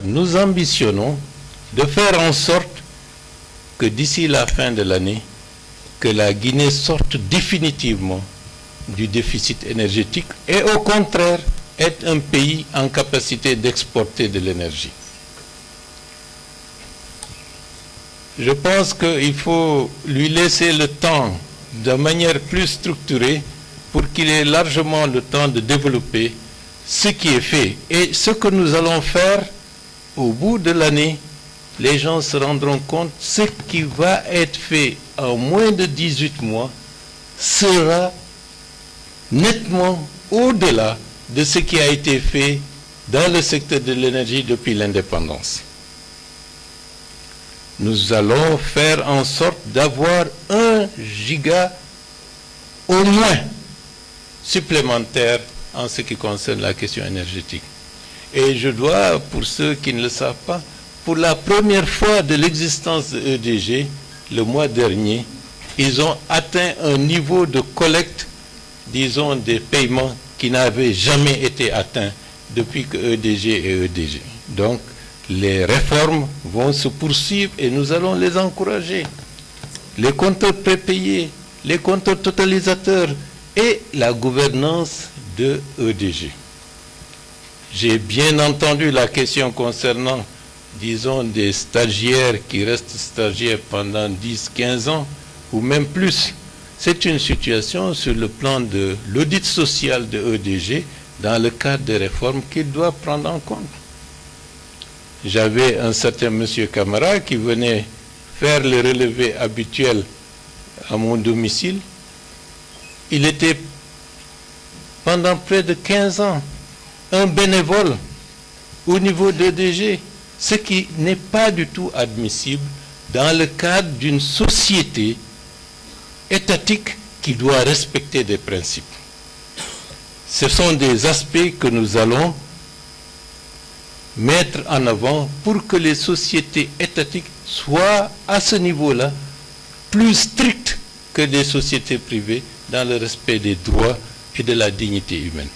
Nous ambitionnons de faire en sorte que d'ici la fin de l'année, que la Guinée sorte définitivement du déficit énergétique et au contraire être un pays en capacité d'exporter de l'énergie. Je pense qu'il faut lui laisser le temps de manière plus structurée pour qu'il ait largement le temps de développer ce qui est fait. Et ce que nous allons faire au bout de l'année, les gens se rendront compte que ce qui va être fait en moins de 18 mois sera nettement au-delà de ce qui a été fait dans le secteur de l'énergie depuis l'indépendance. Nous allons faire en sorte d'avoir 1 giga au moins supplémentaire en ce qui concerne la question énergétique. Et je dois, pour ceux qui ne le savent pas, pour la première fois de l'existence de EDG, le mois dernier, ils ont atteint un niveau de collecte, disons, des paiements qui n'avaient jamais été atteints depuis que EDG est EDG. Donc, les réformes vont se poursuivre et nous allons les encourager. Les compteurs prépayés, les compteurs totalisateurs et la gouvernance de EDG. J'ai bien entendu la question concernant, disons, des stagiaires qui restent stagiaires pendant 10-15 ans ou même plus. C'est une situation sur le plan de l'audit social de EDG dans le cadre des réformes qu'il doit prendre en compte. J'avais un certain monsieur Camara qui venait faire le relevé habituel à mon domicile. Il était pendant près de 15 ans un bénévole au niveau d'EDG, ce qui n'est pas du tout admissible dans le cadre d'une société étatique qui doit respecter des principes. Ce sont des aspects que nous allons mettre en avant pour que les sociétés étatiques soient à ce niveau-là plus strictes que des sociétés privées dans le respect des droits et de la dignité humaine.